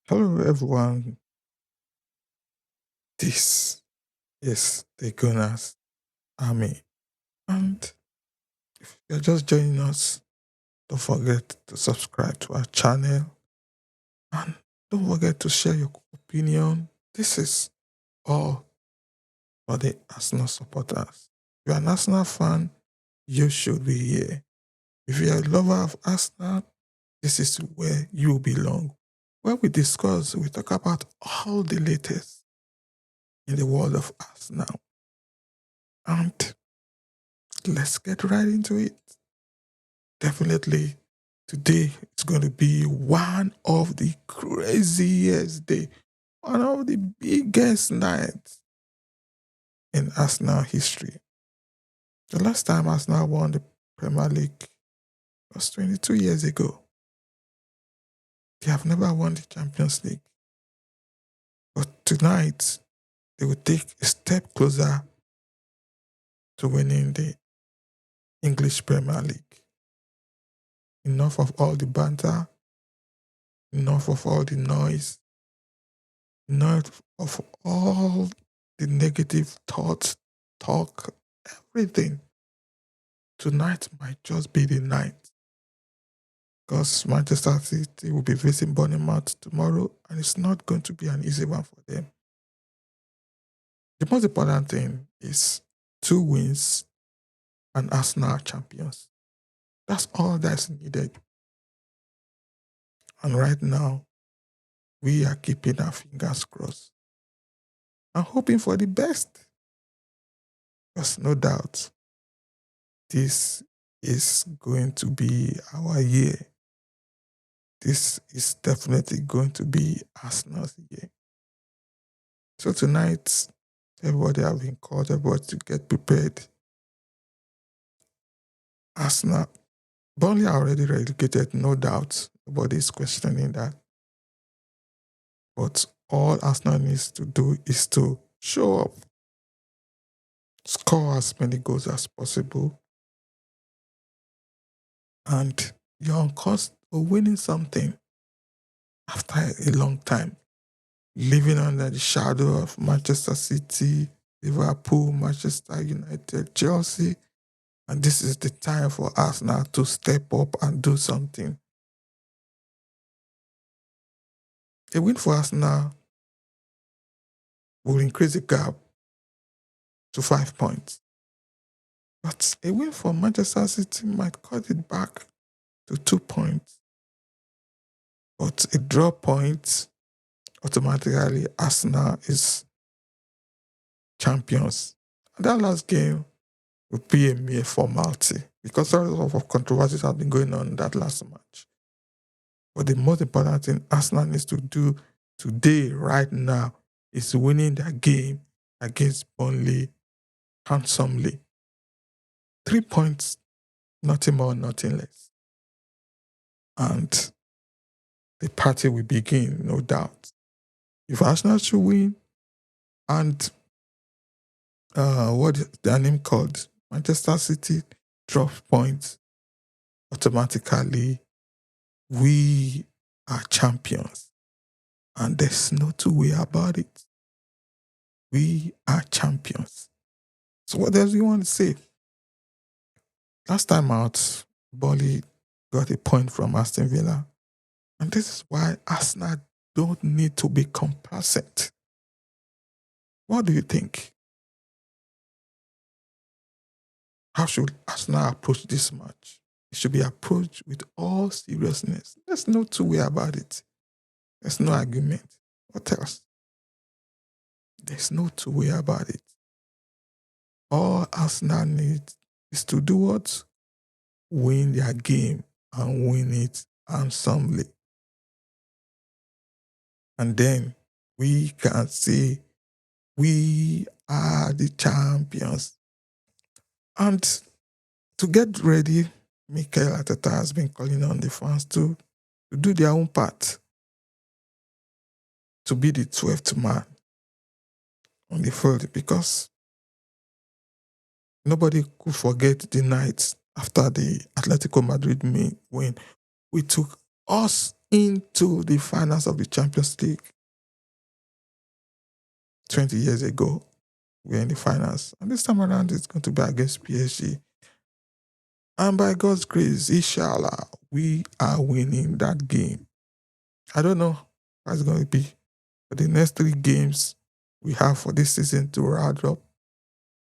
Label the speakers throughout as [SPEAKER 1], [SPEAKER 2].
[SPEAKER 1] Hello, everyone. This is the Gunners Army. And if you're just joining us, don't forget to subscribe to our channel and don't forget to share your opinion. This is all for the Arsenal supporters. If you're an Arsenal fan, you should be here. If you're a lover of Arsenal, this is where you belong. Where we talk about all the latest in the world of Arsenal. And let's get right into it. Definitely, today it's going to be one of the craziest day, one of the biggest nights in Arsenal history. The last time Arsenal won the Premier League was 22 years ago. They have never won the Champions League. But tonight, they will take a step closer to winning the English Premier League. Enough of all the banter, enough of all the noise, enough of all the negative thoughts, talk, everything. Tonight might just be the night because Manchester City will be facing Bournemouth tomorrow, and it's not going to be an easy one for them. The most important thing is 2 wins and Arsenal are champions. That's all that's needed. And right now, we are keeping our fingers crossed and hoping for the best. Because no doubt, this is going to be our year. This is definitely going to be Arsenal's year. So tonight, everybody have been called, everybody to get prepared. Arsenal, Burnley are already relegated, no doubt. Nobody is questioning that. But all Arsenal needs to do is to show up, score as many goals as possible, and you're on course of winning something after a long time, living under the shadow of Manchester City, Liverpool, Manchester United, Chelsea. And this is the time for Arsenal to step up and do something. A win for Arsenal will increase the gap to 5 points. But a win for Manchester City might cut it back to 2 points. But a draw point, automatically Arsenal is champions. And that last game will be a mere formality because a lot of controversies have been going on in that last match. But the most important thing Arsenal needs to do today, right now, is winning that game against Burnley handsomely. 3 points, nothing more, nothing less. And the party will begin, no doubt. If Arsenal should win, and what is their name called? Manchester City drop points automatically. We are champions. And there's no two way about it. We are champions. So what else do you want to say? Last time out, Burnley got a point from Aston Villa. And this is why Arsenal don't need to be complacent. What do you think? How should Arsenal approach this match? It should be approached with all seriousness. There's no two way about it. There's no argument. What else? There's no two way about it. All Arsenal needs is to do what? Win their game and win it handsomely. And then we can say we are the champions. And to get ready, Mikel Arteta has been calling on the fans to do their own part, to be the 12th man on the field, because nobody could forget the night after the Atletico Madrid win. We took us into the finals of the Champions League 20 years ago. We're in the finals. And this time around, it's going to be against PSG. And by God's grace, inshallah, we are winning that game. I don't know how it's going to be. But the next 3 games we have for this season to round up,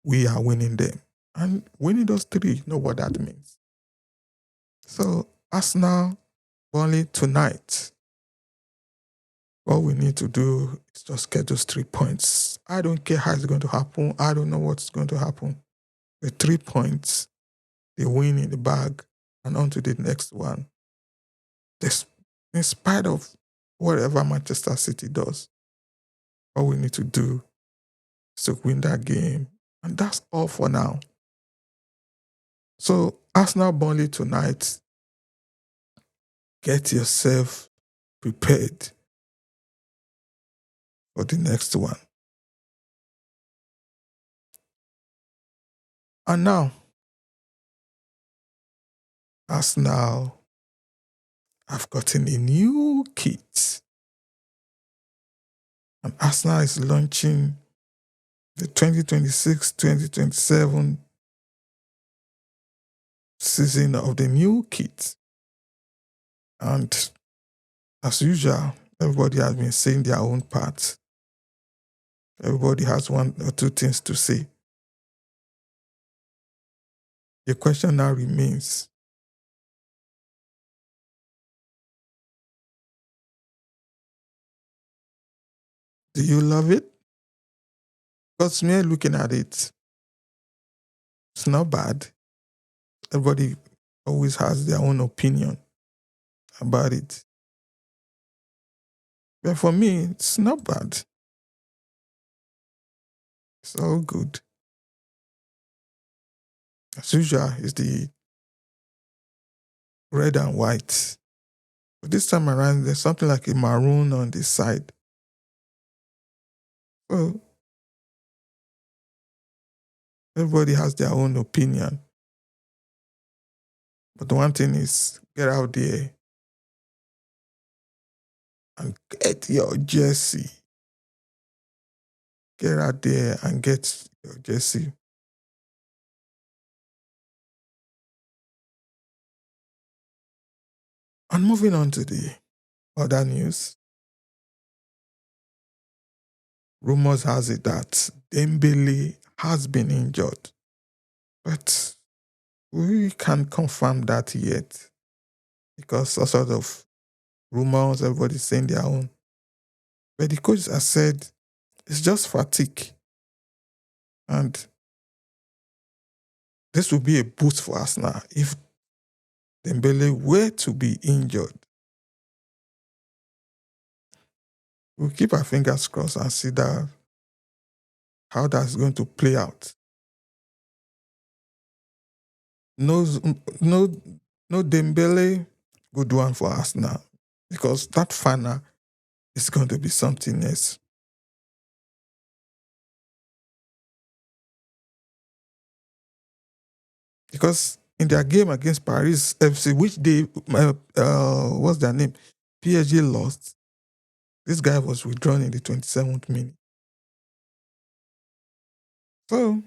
[SPEAKER 1] we are winning them. And winning those 3, you know what that means. So, Arsenal, Burnley tonight. All we need to do is just get those 3 points. I don't care how it's going to happen. I don't know what's going to happen. The 3 points, they win in the bag and on to the next one. In spite of whatever Manchester City does, all we need to do is to win that game. And that's all for now. So, Arsenal Burnley tonight, get yourself prepared for the next one. And now, Arsenal have gotten a new kit. And Arsenal is launching the 2026-2027 season of the new kit. And as usual, everybody has been saying their own part. Everybody has 1 or 2 things to say. The question now remains, do you love it? Because me looking at it, it's not bad. Everybody always has their own opinion about it. But for me, it's not bad. It's all good. As usual, it's the red and white. But this time around, there's something like a maroon on the side. So everybody has their own opinion. But the one thing is, get out there and get your jersey. Get out there and get your jersey. And moving on to the other news. Rumors has it that Dembélé has been injured. But we can't confirm that yet. Because all sort of rumors, everybody's saying their own. But the coach has said it's just fatigue. And this will be a boost for us now if Dembélé were to be injured. We'll keep our fingers crossed and see how that's going to play out. No Dembélé, good one for us now. Because that final is going to be something else. Because in their game against Paris FC, which they, what's their name? PSG lost. This guy was withdrawn in the 27th minute. So,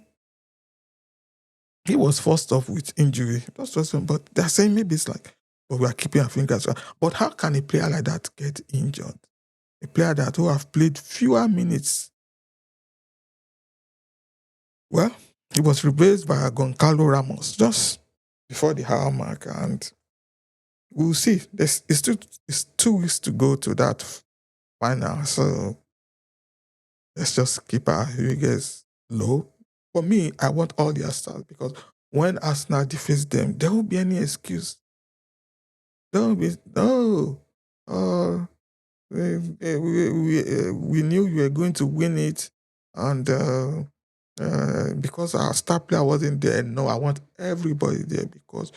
[SPEAKER 1] he was forced off with injury. That's just, but they're saying maybe it's like, but we are keeping our fingers. But how can a player like that get injured? A player that who have played fewer minutes. Well, he was replaced by Goncalo Ramos just before the hour mark, and we'll see. It's 2 weeks to go to that final, so let's just keep our fingers low. For me, I want all their stars because when Arsenal defeats them, there won't be any excuse. There won't be no. We knew you were going to win it, and because our star player wasn't there. No, I want everybody there because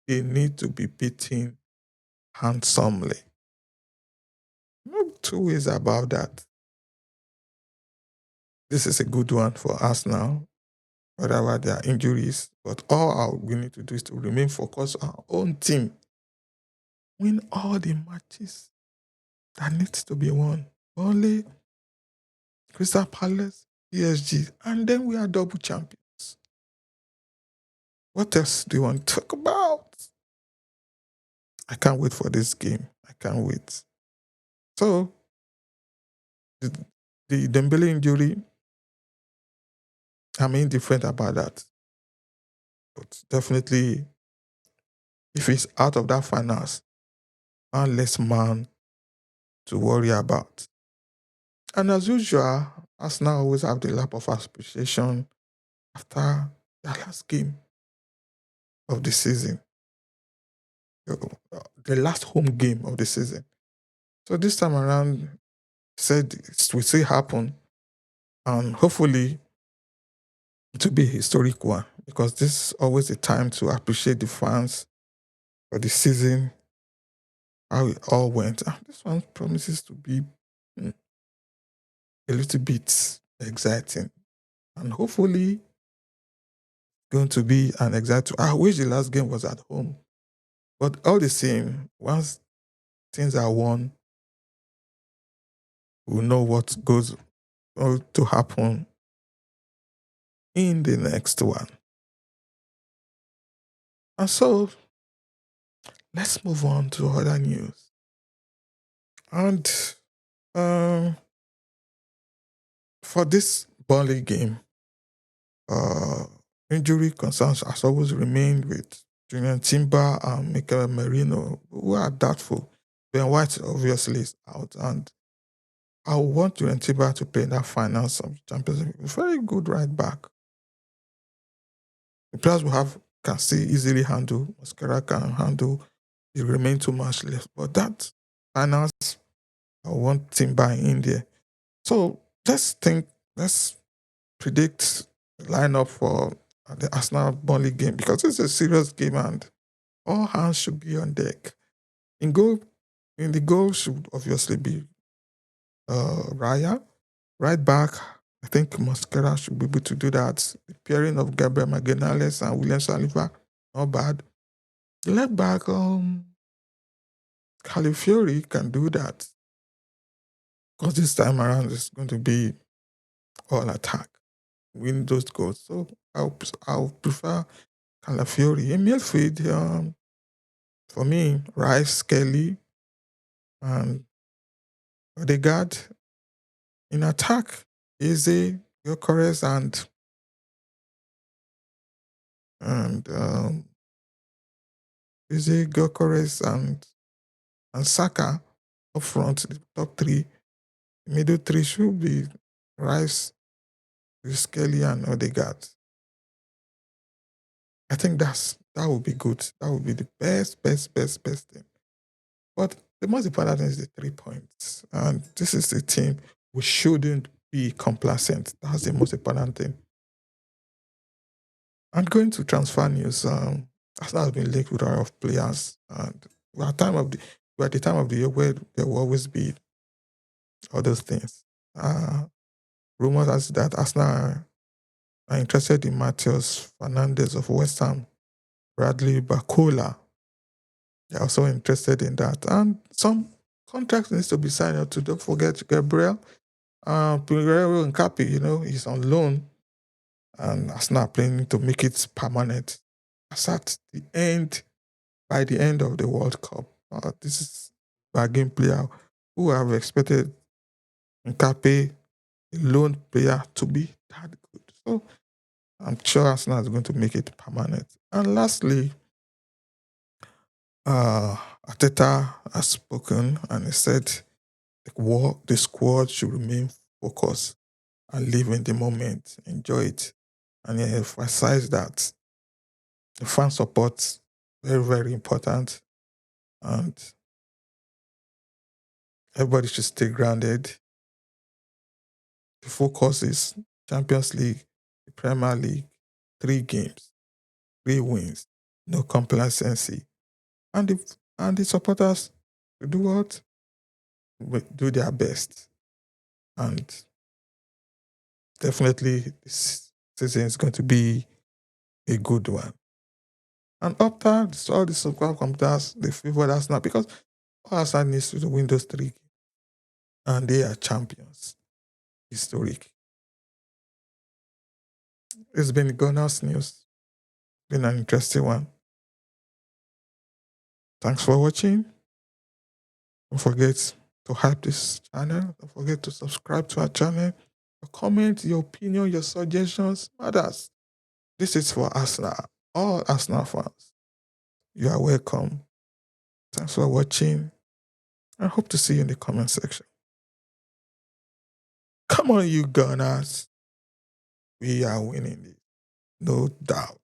[SPEAKER 1] they need to be beaten handsomely. No 2 ways about that. This is a good one for us now, whatever their injuries. But all we need to do is to remain focused on our own team. win all the matches that needs to be won. Only Crystal Palace, PSG, and then we are double champions. What else do you want to talk about? I can't wait for this game. I can't wait. So the, the Dembele injury, I'm indifferent about that. But definitely, if he's out of that finals, one less man to worry about. And as usual, Arsenal always have the lap of appreciation after the last game of the season, the last home game of the season. So this time around, said it will still happen, and hopefully it will be a historic one because this is always a time to appreciate the fans for the season, how it all went. And this one promises to be mm, a little bit exciting, and hopefully going to be an exciting. I wish the last game was at home, but all the same, once things are won, we'll know what goes to happen in the next one. And so let's move on to other news. And um, for this Burnley game, uh, injury concerns has always remained with Julian Timber and Mikel Merino, who are doubtful. Ben White obviously is out, and I want Julian Timber to play in that finals of Champions League. Very good right back. The players we have can still easily handle. Mascara can handle. It remain too much left, but that finals, I want Timber in there. So let's predict the lineup for the Arsenal Burnley game because it's a serious game and all hands should be on deck. In goal, in the goal should obviously be Raya. Right back, I think Mosquera should be able to do that. The pairing of Gabriel Magalhaes and William Saliba, not bad. The left back, Califiori can do that because this time around it's going to be all attack, win those goals. So I'll prefer Calafiori. In midfield, for me, Rice, Kelly, and Odegaard. In attack, Eze, Gyökeres, and Eze, Gyökeres, and Saka up front, the top three. The middle three should be Rice, Kelly, and Odegaard. I think that would be good. That would be the best thing. But the most important thing is the 3 points. And this is the team we shouldn't be complacent. That's the most important thing. And going to transfer news, Arsenal has been linked with a lot of players. And we're at the time of the year where there will always be all those things. Rumors as that Arsenal are interested in Matheus Fernandez of West Ham, Bradley Bacola. They're also interested in that. And some contracts needs to be signed up to. Don't forget Gabriel. Pinheiro Nkapi, he's on loan. And Arsenal planning to make it permanent. As at by the end of the World Cup. This is a game player who have expected Nkapi, a loan player, to be that good. So I'm sure Arsenal is going to make it permanent. And lastly, Arteta has spoken and he said the squad should remain focused and live in the moment, enjoy it. And he emphasized that the fan support very, very important. And everybody should stay grounded. The focus is Champions League, the Premier League, 3 games, 3 wins, no complacency. And the supporters will do what? Will do their best. And definitely this season is going to be a good one. And after all the subscribe computers, they favored Arsenal because Arsenal needs to win those 3 games. And they are champions. Historic. It's been Gunners News. Been an interesting one. Thanks for watching. Don't forget to hype this channel. Don't forget to subscribe to our channel. Your comment, your opinion, your suggestions matters. This is for Arsenal. All Arsenal fans. You are welcome. Thanks for watching. I hope to see you in the comment section. Come on, you Gunners. We are winning this. No doubt.